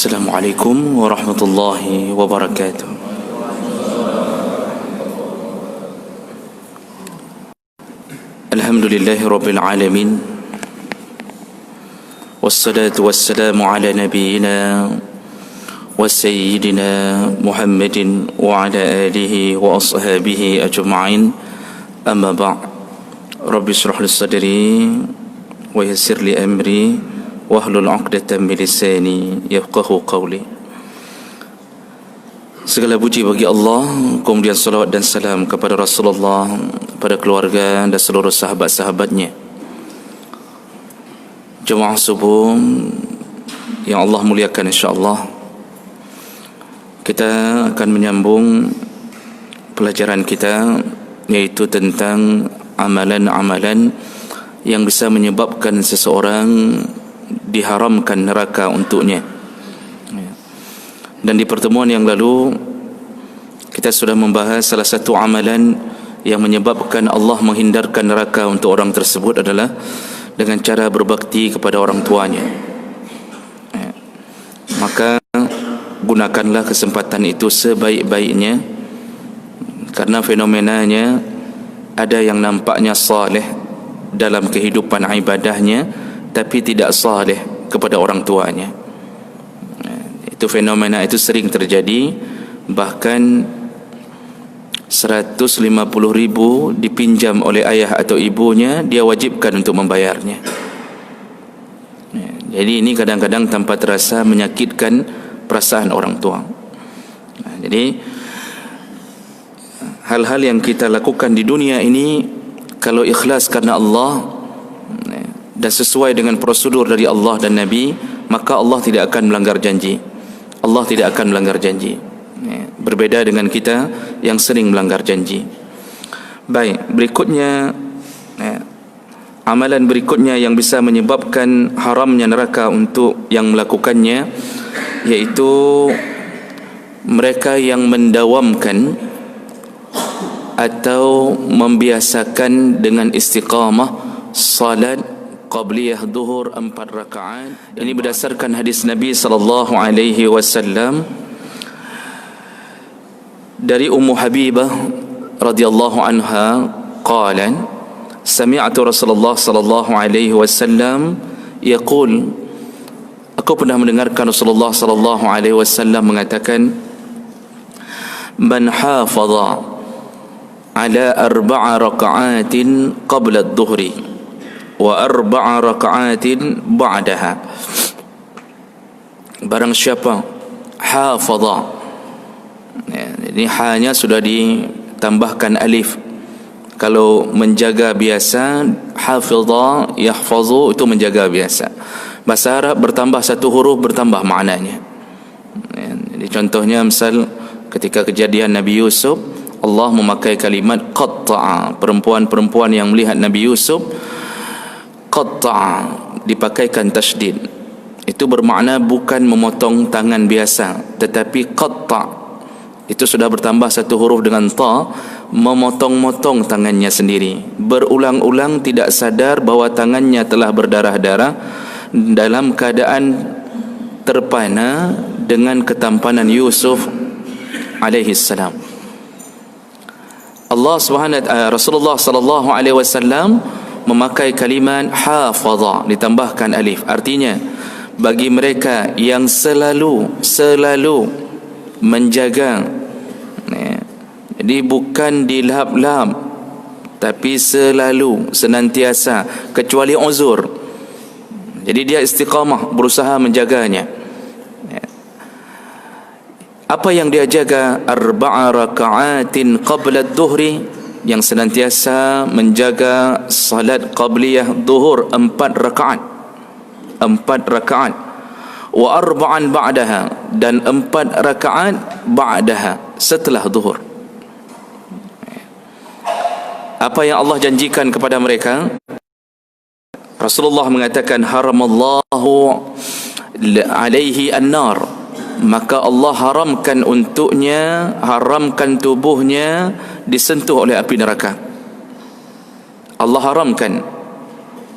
Assalamualaikum warahmatullahi wabarakatuh. Alhamdulillahi rabbil alamin. Wassalatu wassalamu ala nabiyyina wa sayyidina Muhammadin wa ala alihi wa ashabihi ajma'in. Amma ba'd. Rabbi shrah li sadri wa yassir li amri wahlul 'uqdatam min lisani yafqahu qawli. Segala puji bagi Allah, kemudian salawat dan salam kepada Rasulullah, pada keluarga dan seluruh sahabat-sahabatnya. Jemaah subuh yang Allah muliakan, insya-Allah kita akan menyambung pelajaran kita, yaitu tentang amalan-amalan yang bisa menyebabkan seseorang diharamkan neraka untuknya. Dan di pertemuan yang lalu kita sudah membahas salah satu amalan yang menyebabkan Allah menghindarkan neraka untuk orang tersebut adalah dengan cara berbakti kepada orang tuanya. Maka gunakanlah kesempatan itu sebaik-baiknya, karena fenomenanya ada yang nampaknya saleh dalam kehidupan ibadahnya tapi tidak saleh kepada orang tuanya. Itu fenomena itu sering terjadi. Bahkan 150.000 dipinjam oleh ayah atau ibunya, dia wajibkan untuk membayarnya. Jadi ini kadang-kadang tanpa terasa menyakitkan perasaan orang tua. Jadi hal-hal yang kita lakukan di dunia ini, kalau ikhlas karena Allah dan sesuai dengan prosedur dari Allah dan Nabi, maka Allah tidak akan melanggar janji. Allah tidak akan melanggar janji. Berbeda dengan kita yang sering melanggar janji. Baik, berikutnya amalan berikutnya yang bisa menyebabkan haramnya neraka untuk yang melakukannya, yaitu mereka yang mendawamkan atau membiasakan dengan istiqamah salat qabliyah duhur 4 rakaat. Ini berdasarkan hadis Nabi sallallahu alaihi wasallam dari Ummu Habibah radhiyallahu anha qalan sami'tu Rasulullah sallallahu alaihi wasallam yaqul, aku pernah mendengarkan Rasulullah sallallahu alaihi wasallam mengatakan, man hafadha ala 4 raka'atin qabla adh-dhuhri wa 4 raka'atin ba'daha. Barang siapa hafadha, ini hanya sudah ditambahkan alif. Kalau menjaga biasa, hafidha yahfazu, itu menjaga biasa. Bahasa Arab bertambah satu huruf bertambah maknanya. Jadi contohnya misal ketika kejadian Nabi Yusuf, Allah memakai kalimat qatta'a. Perempuan-perempuan yang melihat Nabi Yusuf, qatta'a dipakaikan tasydid. Itu bermakna bukan memotong tangan biasa, tetapi qatta' itu sudah bertambah satu huruf dengan ta, memotong-motong tangannya sendiri. Berulang-ulang tidak sadar bahawa tangannya telah berdarah-darah dalam keadaan terpana dengan ketampanan Yusuf alaihi salam. Rasulullah sallallahu alaihi wasallam memakai kalimat hafadha ditambahkan alif. Artinya bagi mereka yang selalu menjaga, jadi bukan dilap-lap, tapi selalu, senantiasa, kecuali uzur. Jadi dia istiqamah, berusaha menjaganya. Apa yang dia jaga? 4 raka'atin qabla adh-dhuhri, yang senantiasa menjaga salat qabliyah duhur 4 rakaat. Wa 4 ba'daha, dan 4 rakaat ba'daha, setelah duhur. Apa yang Allah janjikan kepada mereka? Rasulullah mengatakan haramallahu alaihi an-nar, maka Allah haramkan untuknya, haramkan tubuhnya disentuh oleh api neraka. Allah haramkan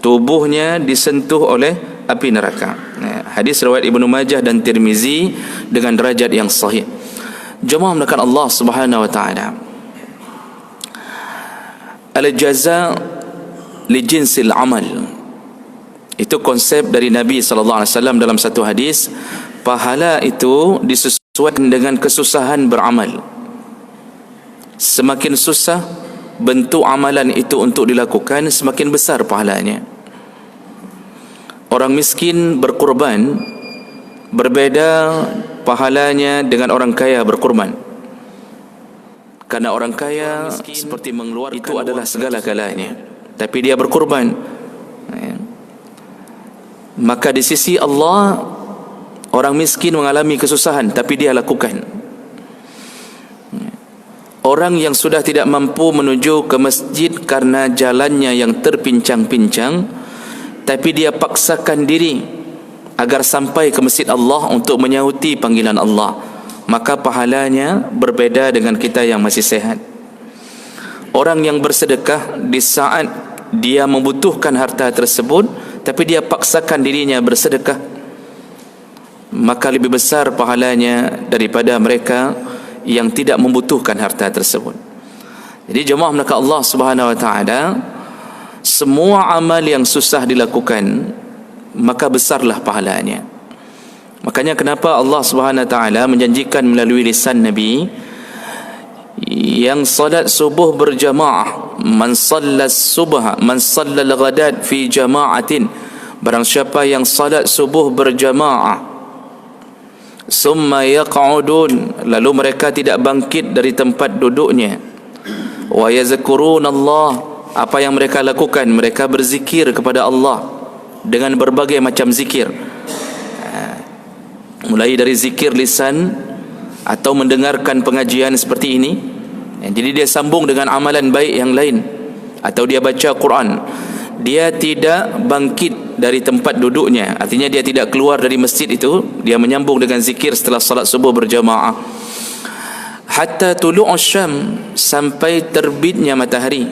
tubuhnya disentuh oleh api neraka. Hadis riwayat Ibnu Majah dan Tirmizi dengan derajat yang sahih. Jemaah melakukan Allah Subhanahu wa taala. Al-jaza li jinsil amal. Itu konsep dari Nabi sallallahu alaihi wasallam dalam satu hadis, pahala itu disesuaikan dengan kesusahan beramal. Semakin susah bentuk amalan itu untuk dilakukan, semakin besar pahalanya. Orang miskin berkorban berbeda pahalanya dengan orang kaya berkorban. Karena orang kaya seperti mengeluarkan itu adalah segala-galanya, tapi dia berkorban. Maka di sisi Allah, orang miskin mengalami kesusahan tapi dia lakukan. Orang yang sudah tidak mampu menuju ke masjid karena jalannya yang terpincang-pincang, tapi dia paksakan diri agar sampai ke masjid Allah untuk menyahuti panggilan Allah, maka pahalanya berbeda dengan kita yang masih sehat. Orang yang bersedekah di saat dia membutuhkan harta tersebut, tapi dia paksakan dirinya bersedekah, maka lebih besar pahalanya daripada mereka yang tidak membutuhkan harta tersebut. Jadi jemaah melakukan Allah Subhanahu wa taala, semua amal yang susah dilakukan maka besarlah pahalanya. Makanya kenapa Allah Subhanahu wa taala menjanjikan melalui lisan Nabi, yang salat subuh berjamaah, man sallas subha man sallal ghadat fi jama'atin, barang siapa yang salat subuh berjamaah, summa yaq'udun, lalu mereka tidak bangkit dari tempat duduknya, wa yazkuruna Allah, apa yang mereka lakukan? Mereka berzikir kepada Allah dengan berbagai macam zikir, mulai dari zikir lisan atau mendengarkan pengajian seperti ini, jadi dia sambung dengan amalan baik yang lain, atau dia baca Quran, dia tidak bangkit dari tempat duduknya, artinya dia tidak keluar dari masjid itu, dia menyambung dengan zikir setelah salat subuh berjamaah, hatta tulu'us syam, sampai terbitnya matahari.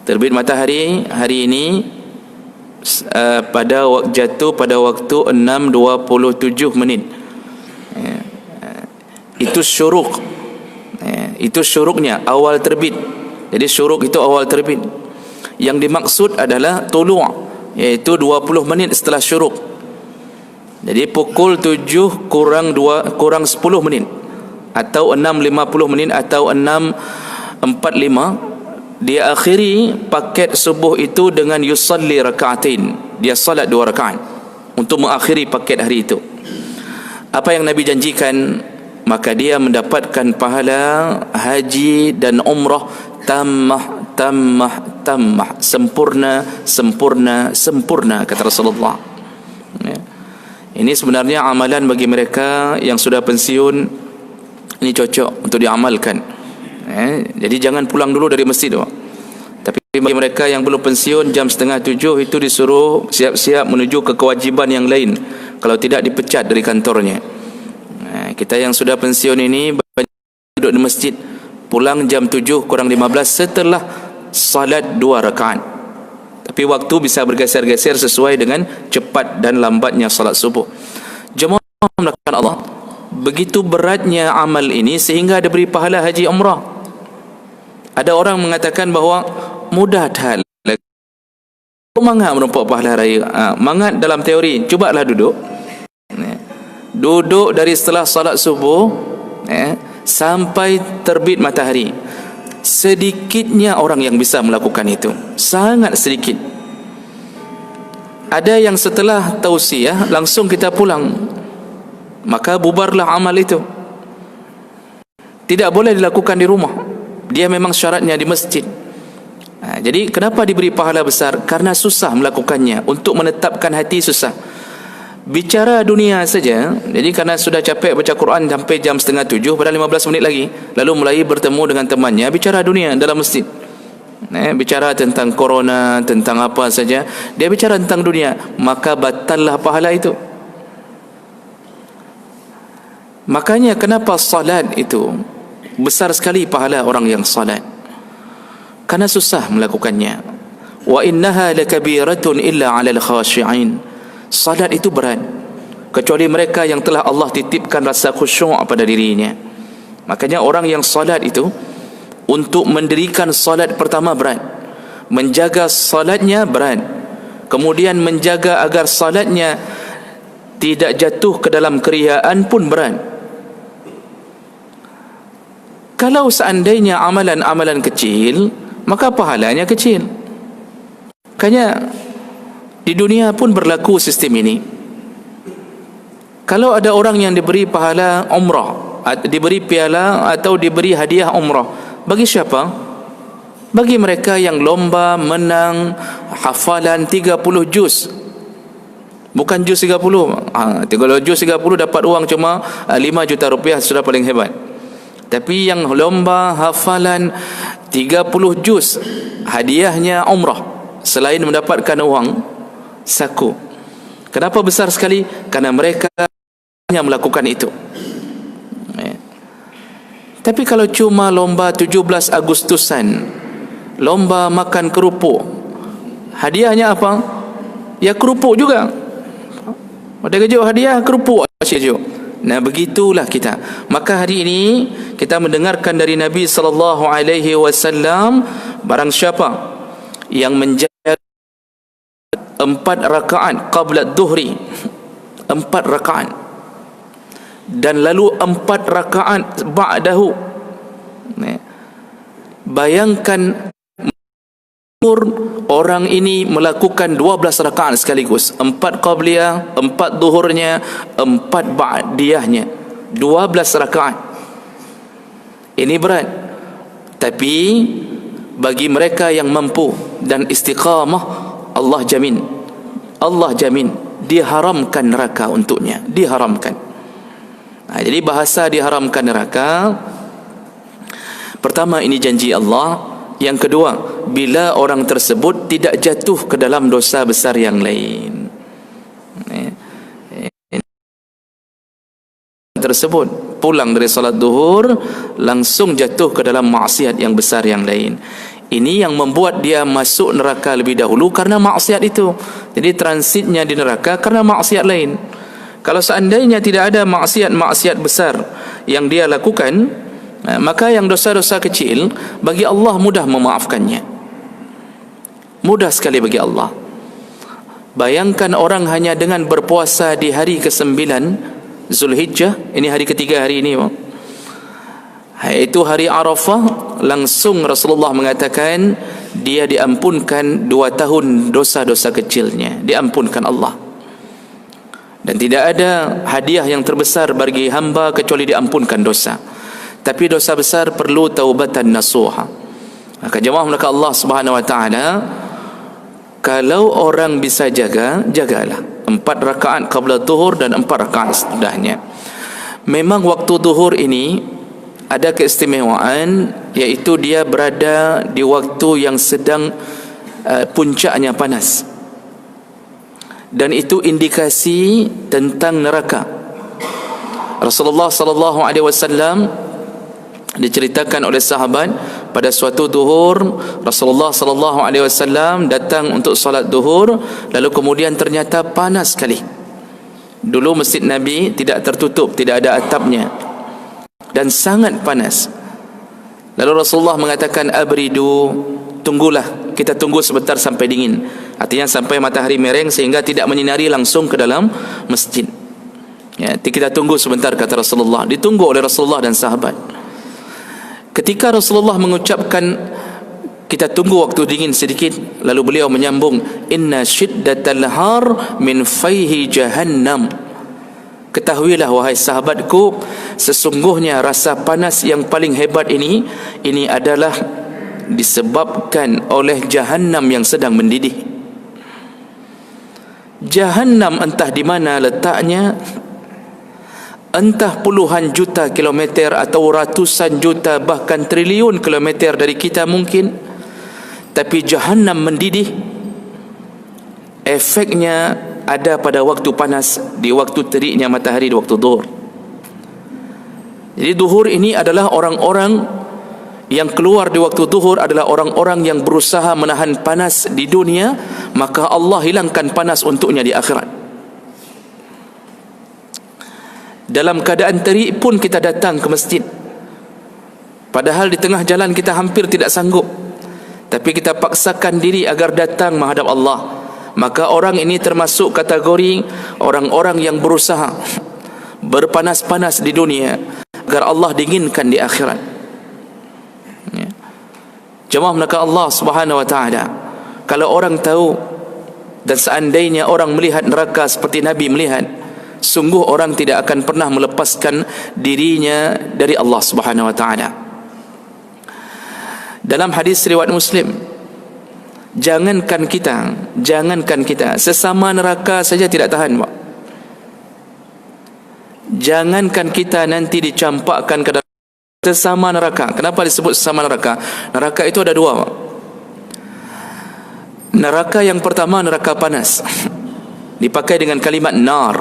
Terbit matahari hari ini jatuh pada waktu 6.27 menit. Itu syuruk. Itu syuruknya, awal terbit. Jadi syuruk itu awal terbit. Yang dimaksud adalah tulu', iaitu 20 menit setelah syuruk. Jadi pukul 7 kurang 10 menit, atau 6.50 menit, atau 6.45, dia akhiri paket subuh itu dengan yusalli raka'atain, dia salat 2 rakaat untuk mengakhiri paket hari itu. Apa yang Nabi janjikan? Maka dia mendapatkan pahala haji dan umrah tammah, sempurna, kata Rasulullah. Ini sebenarnya amalan bagi mereka yang sudah pensiun, ini cocok untuk diamalkan. Jadi jangan pulang dulu dari masjid, tapi bagi mereka yang belum pensiun, jam 6:30 itu disuruh siap-siap menuju ke kewajiban yang lain, kalau tidak dipecat dari kantornya. Kita yang sudah pensiun ini banyak duduk di masjid, pulang jam 7 kurang 15 setelah salat 2 rakaat, tapi waktu bisa bergeser-geser sesuai dengan cepat dan lambatnya salat subuh. Jemaah melakukan Allah, begitu beratnya amal ini sehingga ada beri pahala haji umrah. Ada orang mengatakan bahawa mudah hal, mangat menumpuk pahala raya. Mangat dalam teori, cubalah duduk dari setelah salat subuh sampai terbit matahari. Sedikitnya orang yang bisa melakukan itu, sangat sedikit. Ada yang setelah tausiah langsung kita pulang, maka bubarlah amal itu. Tidak boleh dilakukan di rumah, dia memang syaratnya di masjid. Jadi kenapa diberi pahala besar? Karena susah melakukannya, untuk menetapkan hati susah. Bicara dunia saja, jadi karena sudah capek baca Quran sampai jam 6:30, pada 15 menit lagi, lalu mulai bertemu dengan temannya, bicara dunia dalam masjid. Bicara tentang corona, tentang apa saja, dia bicara tentang dunia, maka batallah pahala itu. Makanya kenapa salat itu besar sekali pahala orang yang salat? Karena susah melakukannya. wa innaha lakabiratun illa 'alal khashi'in. Salat itu berat kecuali mereka yang telah Allah titipkan rasa khusyuk pada dirinya. Makanya orang yang salat itu, untuk mendirikan salat pertama berat, menjaga salatnya berat, kemudian menjaga agar salatnya tidak jatuh ke dalam keriaan pun berat. Kalau seandainya amalan-amalan kecil, maka pahalanya kecil. Makanya di dunia pun berlaku sistem ini. Kalau ada orang yang diberi pahala umrah, diberi piala atau diberi hadiah umrah, bagi siapa? Bagi mereka yang lomba menang hafalan 30 juz. Bukan juz 30. Kalau juz 30 dapat uang cuma 5 juta rupiah, sudah paling hebat. Tapi yang lomba hafalan 30 juz, hadiahnya umrah, selain mendapatkan uang saku. Kenapa besar sekali? Karena mereka yang melakukan itu. Tapi kalau cuma lomba 17 Agustusan, lomba makan kerupuk, hadiahnya apa? Ya kerupuk juga. Ada kejut hadiah kerupuk. Nah, begitulah kita. Maka hari ini kita mendengarkan dari Nabi sallallahu alaihi wasallam, barang siapa yang menjaga 4 rakaat qabla dhuhri, 4 rakaat, dan lalu 4 rakaat ba'dahu. Bayangkan orang ini melakukan 12 rakaat sekaligus, 4 qabliyah, 4 zuhurnya, 4 ba'diyahnya, 12 rakaat. Ini berat. Tapi bagi mereka yang mampu dan istiqamah, Allah jamin diharamkan neraka untuknya, diharamkan. Jadi bahasa diharamkan neraka, pertama ini janji Allah. Yang kedua, bila orang tersebut tidak jatuh ke dalam dosa besar yang lain. Tersebut pulang dari salat zuhur langsung jatuh ke dalam maksiat yang besar yang lain. Ini yang membuat dia masuk neraka lebih dahulu karena maksiat itu. Jadi transitnya di neraka karena maksiat lain. Kalau seandainya tidak ada maksiat besar yang dia lakukan, maka yang dosa-dosa kecil bagi Allah mudah memaafkannya. Mudah sekali bagi Allah. Bayangkan orang hanya dengan berpuasa di hari ke-9 Zulhijjah, ini hari ketiga hari ini, itu hari Arafah, langsung Rasulullah mengatakan dia diampunkan 2 tahun dosa-dosa kecilnya, diampunkan Allah. Dan tidak ada hadiah yang terbesar bagi hamba kecuali diampunkan dosa. Tapi dosa besar perlu taubatan nasuha. Maka jemaah maka Allah Subhanahu wa taala, kalau orang bisa jagalah 4 rakaat qabla zuhur dan 4 rakaat sesudahnya. Memang waktu zuhur ini ada keistimewaan, yaitu dia berada di waktu yang sedang puncaknya panas. Dan itu indikasi tentang neraka. Rasulullah sallallahu alaihi wasallam diceritakan oleh sahabat, pada suatu zuhur Rasulullah sallallahu alaihi wasallam datang untuk solat zuhur, lalu kemudian ternyata panas sekali. Dulu masjid Nabi tidak tertutup, tidak ada atapnya, dan sangat panas. Lalu Rasulullah mengatakan, abridu, tunggulah, kita tunggu sebentar sampai dingin. Artinya sampai matahari mereng sehingga tidak menyinari langsung ke dalam masjid. Kita tunggu sebentar, kata Rasulullah. Ditunggu oleh Rasulullah dan sahabat. Ketika Rasulullah mengucapkan kita tunggu waktu dingin sedikit, lalu beliau menyambung, inna syiddatal har min faihi jahannam. Ketahuilah wahai sahabatku, sesungguhnya rasa panas yang paling hebat ini adalah disebabkan oleh jahannam yang sedang mendidih. Jahannam entah di mana letaknya, entah puluhan juta kilometer atau ratusan juta bahkan triliun kilometer dari kita mungkin. Tapi jahannam mendidih, efeknya ada pada waktu panas, di waktu teriknya matahari, di waktu zuhur. Jadi zuhur ini adalah orang-orang yang keluar di waktu zuhur adalah orang-orang yang berusaha menahan panas di dunia, maka Allah hilangkan panas untuknya di akhirat. Dalam keadaan terik pun kita datang ke masjid, padahal di tengah jalan kita hampir tidak sanggup, tapi kita paksakan diri agar datang menghadap Allah. Maka orang ini termasuk kategori orang-orang yang berusaha berpanas-panas di dunia agar Allah dinginkan di akhirat. Jemaah maka Allah Subhanahu wa taala, kalau orang tahu dan seandainya orang melihat neraka seperti Nabi melihat, sungguh orang tidak akan pernah melepaskan dirinya dari Allah Subhanahu wa taala. Dalam hadis riwayat Muslim, jangankan kita sesama neraka saja tidak tahan, Pak. Jangankan kita nanti dicampakkan ke dalam sesama neraka. Kenapa disebut sesama neraka? Neraka itu ada dua, Pak. Neraka yang pertama neraka panas, dipakai dengan kalimat nar,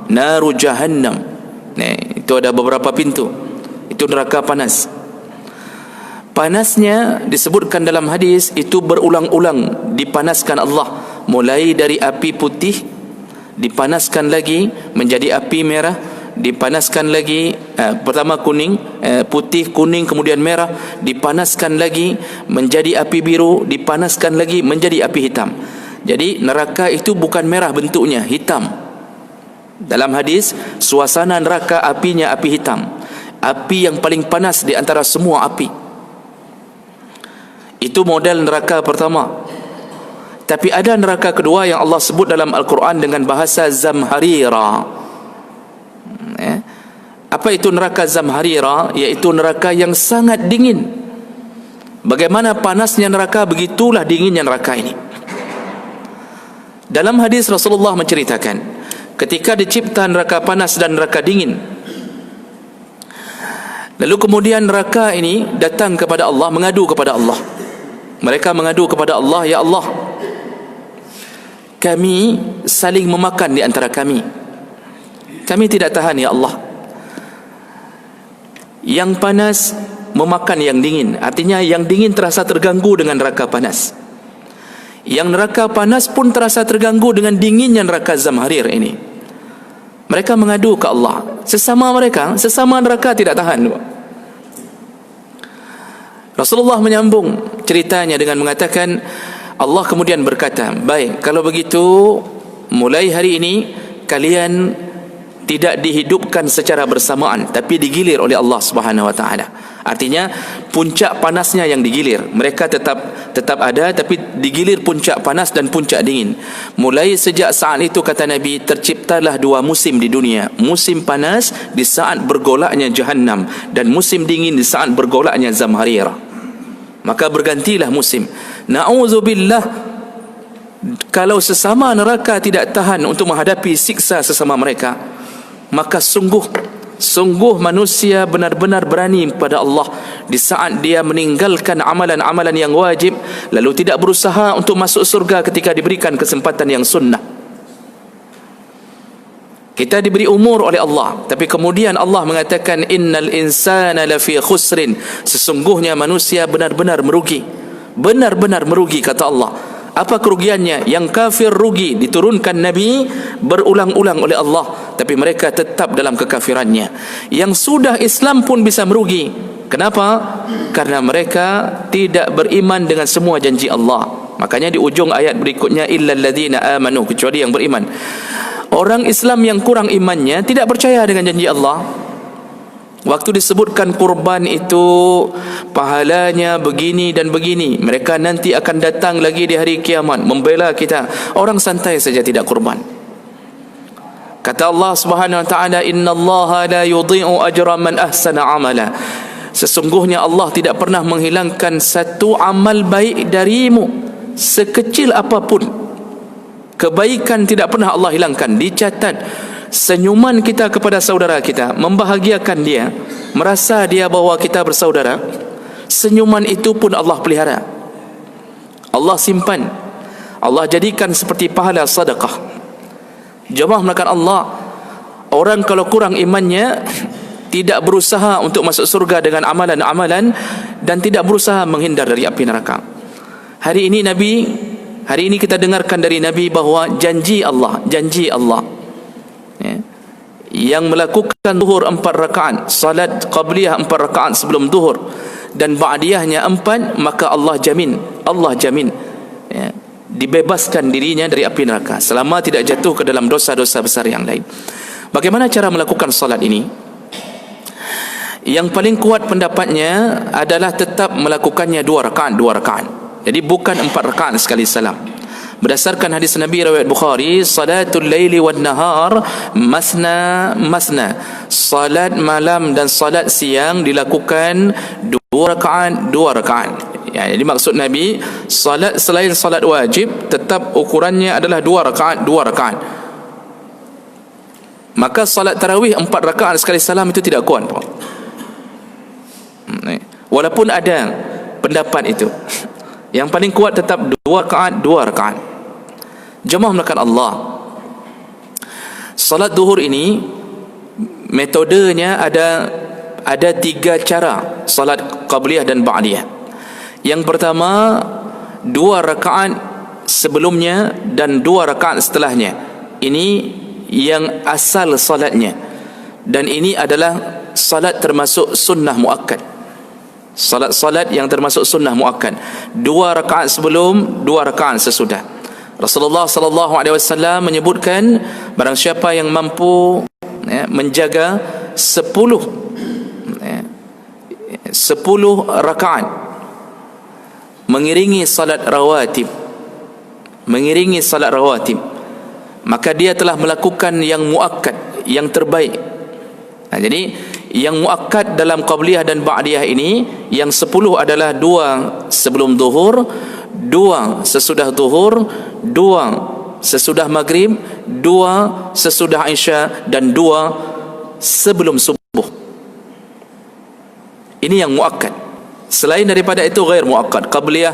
naru jahannam. Itu ada beberapa pintu. Itu neraka panas. Panasnya disebutkan dalam hadis itu berulang-ulang dipanaskan Allah, mulai dari api putih dipanaskan lagi menjadi api merah, dipanaskan lagi pertama kuning, putih, kuning, kemudian merah, dipanaskan lagi menjadi api biru, dipanaskan lagi menjadi api hitam. Jadi neraka itu bukan merah bentuknya, hitam. Dalam hadis, suasana neraka apinya api hitam, api yang paling panas di antara semua api. Itu model neraka pertama. Tapi ada neraka kedua yang Allah sebut dalam Al-Quran dengan bahasa zamharira. Apa itu neraka zamharira? Yaitu neraka yang sangat dingin. Bagaimana panasnya neraka, begitulah dinginnya neraka ini. Dalam hadis Rasulullah menceritakan, ketika dicipta neraka panas dan neraka dingin, lalu kemudian neraka ini datang kepada Allah, mengadu kepada Allah. Mereka mengadu kepada Allah, ya Allah, kami saling memakan di antara kami. Kami tidak tahan, ya Allah. Yang panas memakan yang dingin. Artinya yang dingin terasa terganggu dengan neraka panas. Yang neraka panas pun terasa terganggu dengan dinginnya neraka zamharir ini. Mereka mengadu ke Allah. Sesama neraka tidak tahan. Rasulullah menyambung ceritanya dengan mengatakan, Allah kemudian berkata, baik, kalau begitu mulai hari ini kalian tidak dihidupkan secara bersamaan, tapi digilir oleh Allah Subhanahu wa taala. Artinya puncak panasnya yang digilir. Mereka tetap ada, tapi digilir puncak panas dan puncak dingin. Mulai sejak saat itu, kata Nabi, terciptalah dua musim di dunia. Musim panas di saat bergolaknya Jahannam, dan musim dingin di saat bergolaknya Zamharira. Maka bergantilah musim. Na'udzubillah, kalau sesama neraka tidak tahan untuk menghadapi siksa sesama mereka, maka sungguh manusia benar-benar berani kepada Allah di saat dia meninggalkan amalan-amalan yang wajib, lalu tidak berusaha untuk masuk surga ketika diberikan kesempatan yang sunnah. Kita diberi umur oleh Allah, tapi kemudian Allah mengatakan innal insana lafi khusrin, sesungguhnya manusia benar-benar merugi. Benar-benar merugi, kata Allah. Apa kerugiannya? Yang kafir rugi, diturunkan Nabi berulang-ulang oleh Allah, tapi mereka tetap dalam kekafirannya. Yang sudah Islam pun bisa merugi. Kenapa? Karena mereka tidak beriman dengan semua janji Allah. Makanya di ujung ayat berikutnya, illal ladzina amanu, kecuali yang beriman. Orang Islam yang kurang imannya tidak percaya dengan janji Allah. Waktu disebutkan kurban itu pahalanya begini dan begini, mereka nanti akan datang lagi di hari kiamat membela kita. Orang santai saja tidak kurban. Kata Allah Subhanahu wa taala, innallaha la yudhi'u ajra man ahsana amala. Sesungguhnya Allah tidak pernah menghilangkan satu amal baik darimu, sekecil apapun. Kebaikan tidak pernah Allah hilangkan. Dicatat senyuman kita kepada saudara kita, membahagiakan dia, merasa dia bahwa kita bersaudara, senyuman itu pun Allah pelihara, Allah simpan, Allah jadikan seperti pahala sedekah. Jemaah melakukan Allah, orang kalau kurang imannya, tidak berusaha untuk masuk surga dengan amalan-amalan, dan tidak berusaha menghindar dari api neraka. Hari ini kita dengarkan dari Nabi bahawa janji Allah ya, yang melakukan zuhur 4 rakaat, salat qabliyah 4 rakaat sebelum zuhur dan ba'diyahnya 4, maka Allah jamin ya, dibebaskan dirinya dari api neraka selama tidak jatuh ke dalam dosa-dosa besar yang lain. Bagaimana cara melakukan salat ini? Yang paling kuat pendapatnya adalah tetap melakukannya 2 rakaat. Jadi bukan 4 rakaat sekali salam. Berdasarkan hadis Nabi riwayat Bukhari, salatul laili wan nahar masna. Salat malam dan salat siang dilakukan 2 rakaat. Ya, jadi maksud Nabi, salat selain salat wajib tetap ukurannya adalah 2 rakaat. Maka salat tarawih 4 rakaat sekali salam itu tidak kuat, Pak. Walaupun ada pendapat itu, yang paling kuat tetap 2 rakaat. Jemaah melakukan Allah. Salat zuhur ini metodenya ada 3 cara salat qabliyah dan ba'diyah. Yang pertama 2 rakaat sebelumnya dan 2 rakaat setelahnya. Ini yang asal salatnya, dan ini adalah salat termasuk sunnah muakkad. Salat yang termasuk sunnah muakkad. 2 rakaat sebelum, 2 rakaat sesudah. Rasulullah sallallahu alaihi wasallam menyebutkan barang siapa yang mampu menjaga 10 rakaat mengiringi salat rawatib, maka dia telah melakukan yang muakkad, yang terbaik. Jadi yang muakkad dalam qabliyah dan ba'diyah ini, yang 10 adalah 2 sebelum zuhur, 2 sesudah zuhur, 2 sesudah maghrib, 2 sesudah isya, dan 2 sebelum subuh. Ini yang muakkad. Selain daripada itu ghair muakkad. Qabliyah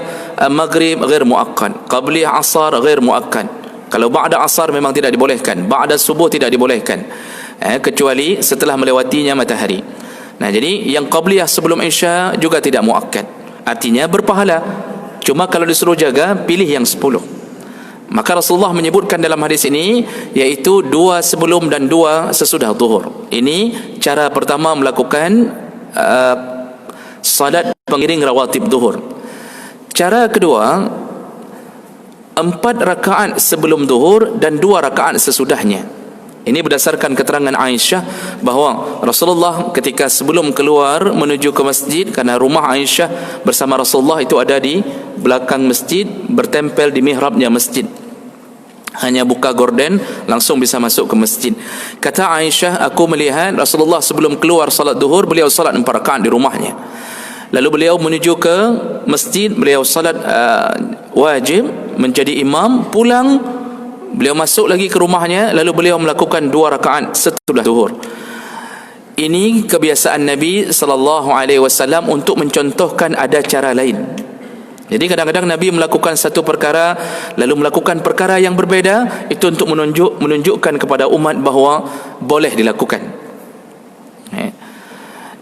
maghrib ghair muakkad, qabliyah asar ghair muakkad. Kalau ba'da asar memang tidak dibolehkan, ba'da subuh tidak dibolehkan, kecuali setelah melewatinya matahari. Nah, jadi yang qabliyah sebelum isya juga tidak muakkad, artinya berpahala. Cuma kalau disuruh jaga, pilih yang 10. Maka Rasulullah menyebutkan dalam hadis ini, yaitu 2 sebelum dan 2 sesudah zuhur. Ini cara pertama melakukan salat pengiring rawatib zuhur. Cara kedua, 4 rakaat sebelum zuhur dan 2 rakaat sesudahnya. Ini berdasarkan keterangan Aisyah bahawa Rasulullah ketika sebelum keluar menuju ke masjid, karena rumah Aisyah bersama Rasulullah itu ada di belakang masjid, bertempel di mihrabnya masjid, hanya buka gorden langsung bisa masuk ke masjid. Kata Aisyah, aku melihat Rasulullah sebelum keluar salat zuhur, beliau salat 4 rakaat di rumahnya. Lalu beliau menuju ke masjid, beliau salat wajib menjadi imam, pulang beliau masuk lagi ke rumahnya, lalu beliau melakukan 2 rakaat setelah zuhur. Ini kebiasaan Nabi sallallahu alaihi wasallam untuk mencontohkan ada cara lain. Jadi kadang-kadang Nabi melakukan satu perkara lalu melakukan perkara yang berbeza, itu untuk menunjukkan kepada umat bahawa boleh dilakukan.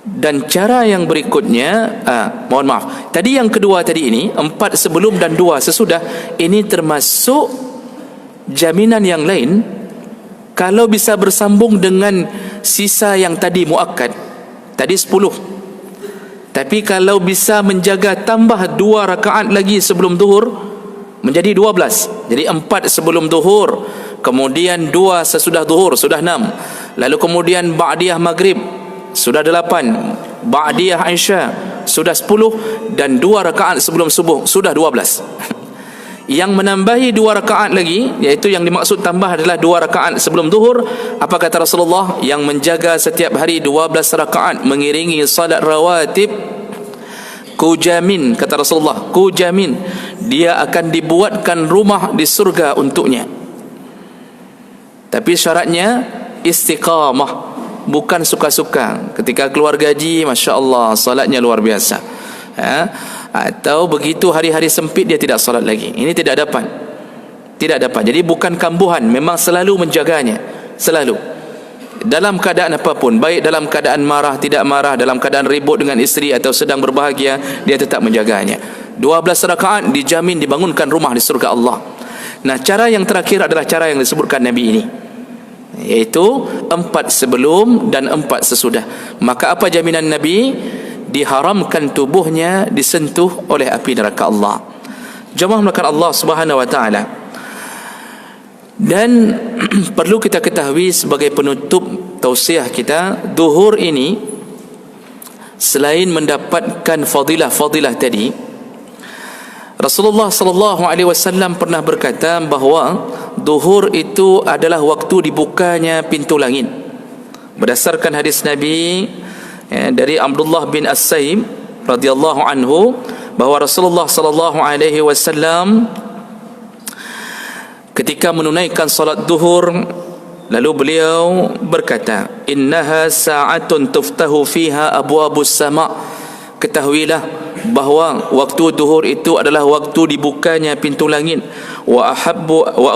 Dan cara yang berikutnya, mohon maaf, tadi yang kedua tadi ini, 4 sebelum dan 2 sesudah, ini termasuk jaminan yang lain kalau bisa bersambung dengan sisa yang tadi muakkad, tadi 10. Tapi kalau bisa menjaga tambah 2 rakaat lagi sebelum zuhur, menjadi 12. Jadi 4 sebelum zuhur, kemudian 2 sesudah zuhur, sudah 6. Lalu kemudian ba'diyah maghrib, sudah 8. Ba'diyah isya, sudah 10. Dan 2 rakaat sebelum subuh, sudah 12. Yang menambahi 2 rakaat lagi, yaitu yang dimaksud tambah adalah 2 rakaat sebelum zuhur. Apa kata Rasulullah? Yang menjaga setiap hari 12 rakaat mengiringi salat rawatib, kujamin, kata Rasulullah, kujamin dia akan dibuatkan rumah di surga untuknya. Tapi syaratnya istiqamah, bukan suka-suka. Ketika keluar gaji, Masya Allah, salatnya luar biasa, atau begitu hari-hari sempit dia tidak salat lagi. Ini tidak dapat. Jadi bukan kambuhan, memang selalu menjaganya, selalu. dalam keadaan apapun, baik dalam keadaan marah, tidak marah, dalam keadaan ribut dengan isteri atau sedang berbahagia, dia tetap menjaganya. 12 rakaat dijamin dibangunkan rumah di surga Allah. Nah, cara yang terakhir adalah cara yang disebutkan Nabi ini, iaitu 4 sebelum dan 4 sesudah. Maka apa jaminan Nabi? Diharamkan tubuhnya disentuh oleh api neraka Allah. Jemaah melakukan Allah Subhanahu wa taala. Dan perlu kita ketahui sebagai penutup tausiah kita, duhur ini selain mendapatkan fadilah-fadilah tadi, Rasulullah sallallahu alaihi wasallam pernah berkata bahawa duhur itu adalah waktu dibukanya pintu langit. Berdasarkan hadis Nabi dari Abdullah bin As-Saib radhiyallahu anhu, bahawa Rasulullah sallallahu alaihi wasallam ketika menunaikan salat duhur, lalu beliau berkata, innaha sa'atun tuftahu fiha abwabus sama'. Ketahuilah bahawa waktu duhur itu adalah waktu dibukanya pintu langit. Wa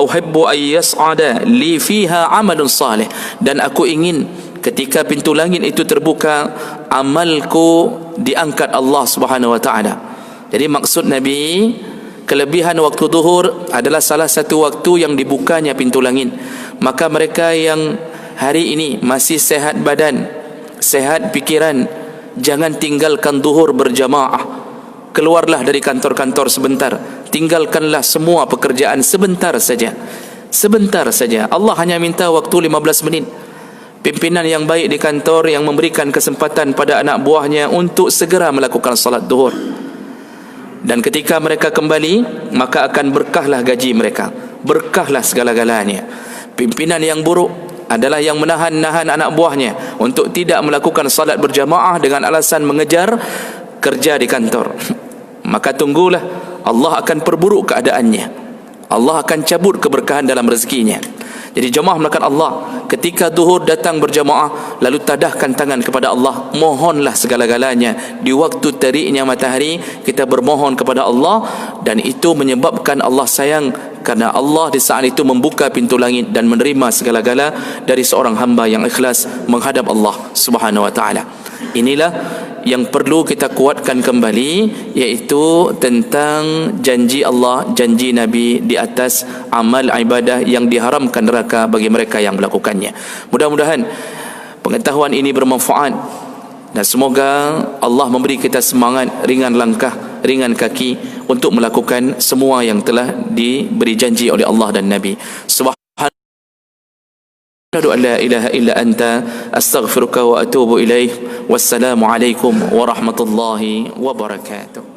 uhibbu an yas'ada li fiha amalun salih. Dan aku ingin ketika pintu langit itu terbuka, amalku diangkat Allah Subhanahu wa taala. Jadi maksud Nabi, kelebihan waktu duhur adalah salah satu waktu yang dibukanya pintu langit. Maka mereka yang hari ini masih sehat badan, sehat pikiran, jangan tinggalkan duhur berjamaah. Keluarlah dari kantor-kantor sebentar, tinggalkanlah semua pekerjaan sebentar saja. Sebentar saja. Allah hanya minta waktu 15 menit. Pimpinan yang baik di kantor yang memberikan kesempatan pada anak buahnya untuk segera melakukan salat duhur. Dan ketika mereka kembali, maka akan berkahlah gaji mereka, berkahlah segala-galanya. Pimpinan yang buruk adalah yang menahan-nahan anak buahnya untuk tidak melakukan salat berjamaah dengan alasan mengejar kerja di kantor. Maka tunggulah, Allah akan perburuk keadaannya. Allah akan cabut keberkahan dalam rezekinya. Jadi jemaah melakukan Allah, ketika duhur datang berjamaah, lalu tadahkan tangan kepada Allah, mohonlah segala-galanya. Di waktu teriknya matahari, kita bermohon kepada Allah, dan itu menyebabkan Allah sayang, karena Allah di saat itu membuka pintu langit dan menerima segala-gala dari seorang hamba yang ikhlas menghadap Allah Subhanahu wa taala. Inilah yang perlu kita kuatkan kembali, iaitu tentang janji Allah, janji Nabi di atas amal ibadah yang diharamkan neraka bagi mereka yang melakukannya. Mudah-mudahan pengetahuan ini bermanfaat, dan semoga Allah memberi kita semangat, ringan langkah, ringan kaki untuk melakukan semua yang telah diberi janji oleh Allah dan Nabi. Asyhadu an la ilaha illa anta astaghfiruka wa atubu ilaih. Wassalamu alaikum warahmatullahi wabarakatuh.